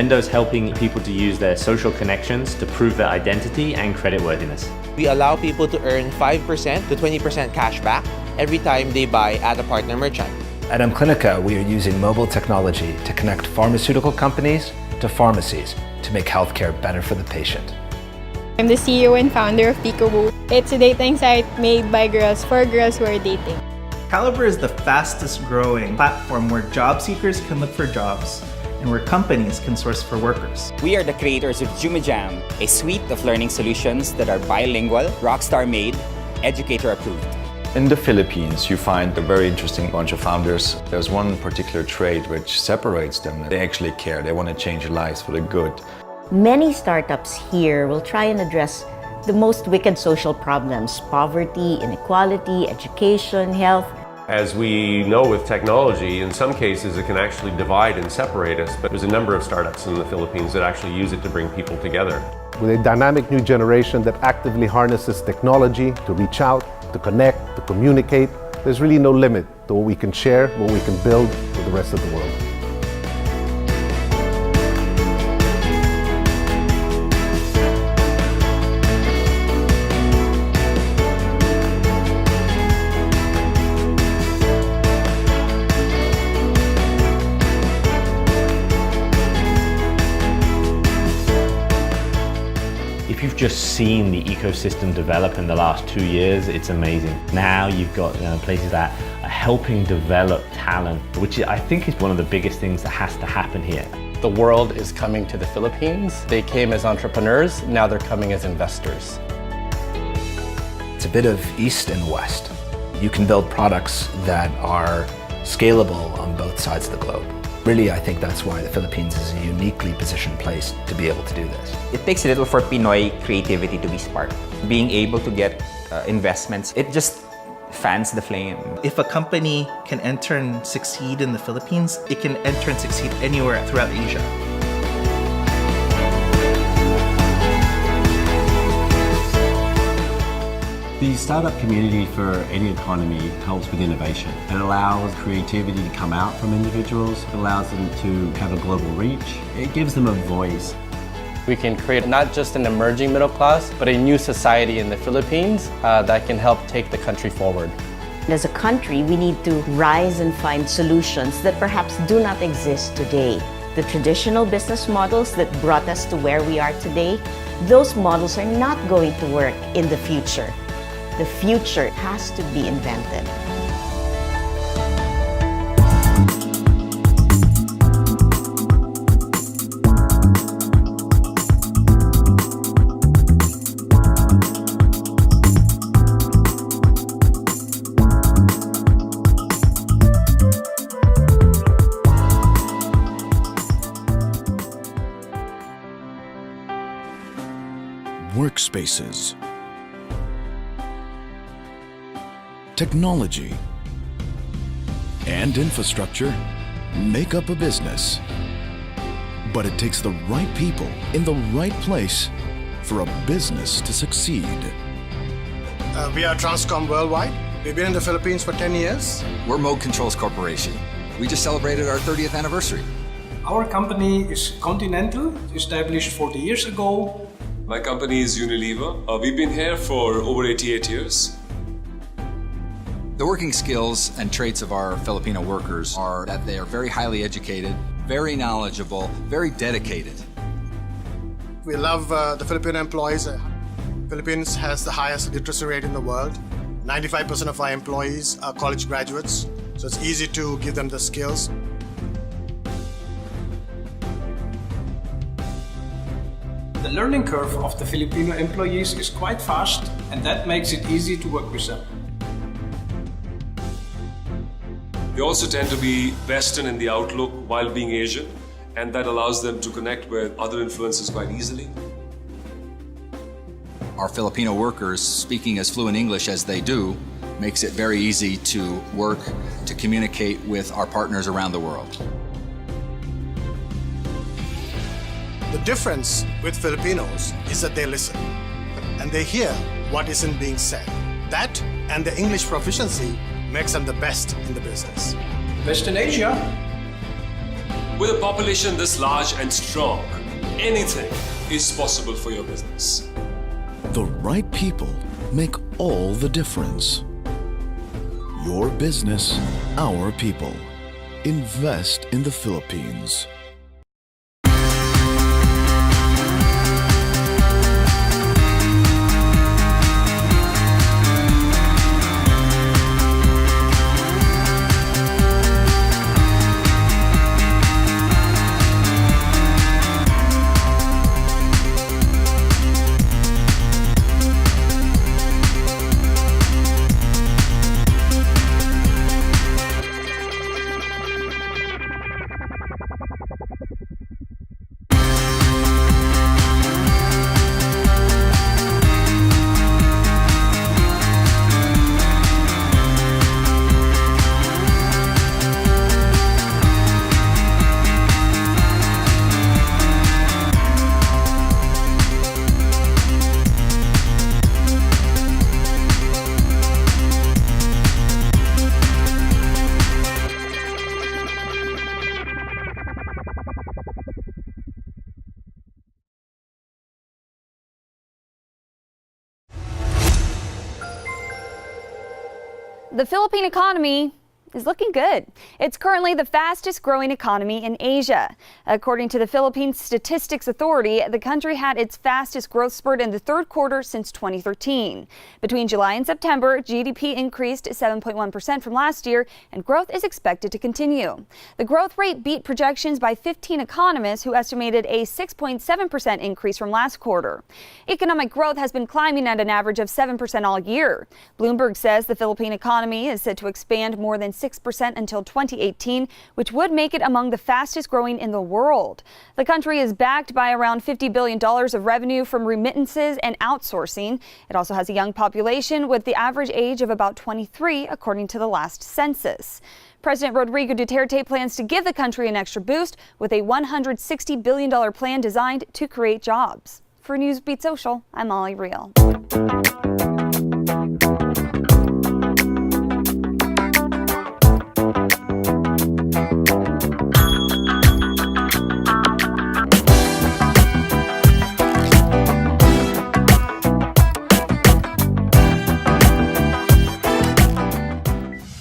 Lendo's helping people to use their social connections to prove their identity and creditworthiness. We allow people to earn 5% to 20% cash back every time they buy at a partner merchant. At Clinica, we are using mobile technology to connect pharmaceutical companies to pharmacies to make healthcare better for the patient. I'm the CEO and founder of Peekaboo. It's a dating site made by girls for girls who are dating. Caliber is the fastest growing platform where job seekers can look for jobs and where companies can source for workers. We are the creators of Jumajam, a suite of learning solutions that are bilingual, rockstar made, educator approved. In the Philippines, you find a very interesting bunch of founders. There's one particular trait which separates them. They actually care. They want to change lives for the good. Many startups here will try and address the most wicked social problems: poverty, inequality, education, health. As we know with technology, in some cases it can actually divide and separate us, but there's a number of startups in the Philippines that actually use it to bring people together. With a dynamic new generation that actively harnesses technology to reach out, to connect, to communicate, there's really no limit to what we can share, what we can build with the rest of the world. If you've just seen the ecosystem develop in the last 2 years, it's amazing. Now you've got places that are helping develop talent, which I think is one of the biggest things that has to happen here. The world is coming to the Philippines. They came as entrepreneurs, now they're coming as investors. It's a bit of East and West. You can build products that are scalable on both sides of the globe. Really, I think that's why the Philippines is a uniquely positioned place to be able to do this. It takes a little for Pinoy creativity to be sparked. Being able to get investments, it just fans the flame. If a company can enter and succeed in the Philippines, it can enter and succeed anywhere throughout Asia. The startup community for any economy helps with innovation. It allows creativity to come out from individuals. It allows them to have a global reach. It gives them a voice. We can create not just an emerging middle class, but a new society in the Philippines that can help take the country forward. As a country, we need to rise and find solutions that perhaps do not exist today. The traditional business models that brought us to where we are today, those models are not going to work in the future. The future has to be invented. Workspaces. Technology and infrastructure make up a business. But it takes the right people in the right place for a business to succeed. We are Transcom Worldwide. We've been in the Philippines for 10 years. We're Mode Controls Corporation. We just celebrated our 30th anniversary. Our company is Continental, established 40 years ago. My company is Unilever. We've been here for over 88 years. The working skills and traits of our Filipino workers are that they are very highly educated, very knowledgeable, very dedicated. We love the Filipino employees. Philippines has the highest literacy rate in the world. 95% of our employees are college graduates, so it's easy to give them the skills. The learning curve of the Filipino employees is quite fast, and that makes it easy to work with them. They also tend to be Western in the outlook while being Asian, and that allows them to connect with other influences quite easily. Our Filipino workers, speaking as fluent English as they do, makes it very easy to work, to communicate with our partners around the world. The difference with Filipinos is that they listen and they hear what isn't being said. That and the English proficiency makes them the best in the business. Best in Asia. With a population this large and strong, anything is possible for your business. The right people make all the difference. Your business, our people. Invest in the Philippines. The Philippine economy is looking good. It's currently the fastest growing economy in Asia. According to the Philippine Statistics Authority, the country had its fastest growth spurt in the third quarter since 2013. Between July and September, GDP increased 7.1% from last year, and growth is expected to continue. The growth rate beat projections by 15 economists who estimated a 6.7% increase from last quarter. Economic growth has been climbing at an average of 7% all year. Bloomberg says the Philippine economy is set to expand more than 6% until 2018, which would make it among the fastest growing in the world. The country is backed by around $50 billion of revenue from remittances and outsourcing. It also has a young population with the average age of about 23, according to the last census. President Rody Duterte plans to give the country an extra boost with a $160 billion plan designed to create jobs. For Newsbeat Social, I'm Molly Real.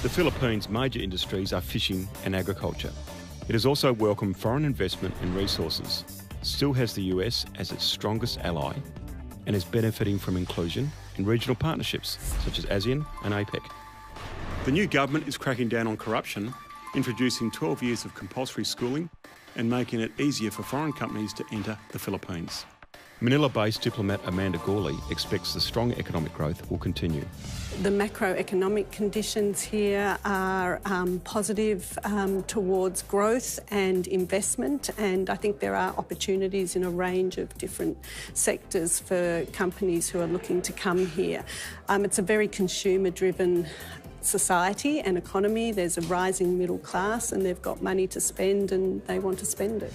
The Philippines' major industries are fishing and agriculture. It has also welcomed foreign investment and resources, still has the US as its strongest ally, and is benefiting from inclusion in regional partnerships such as ASEAN and APEC. The new government is cracking down on corruption, introducing 12 years of compulsory schooling and making it easier for foreign companies to enter the Philippines. Manila-based diplomat Amanda Gawley expects the strong economic growth will continue. The macroeconomic conditions here are positive towards growth and investment, and I think there are opportunities in a range of different sectors for companies who are looking to come here. It's a very consumer-driven society and economy. There's a rising middle class and they've got money to spend and they want to spend it.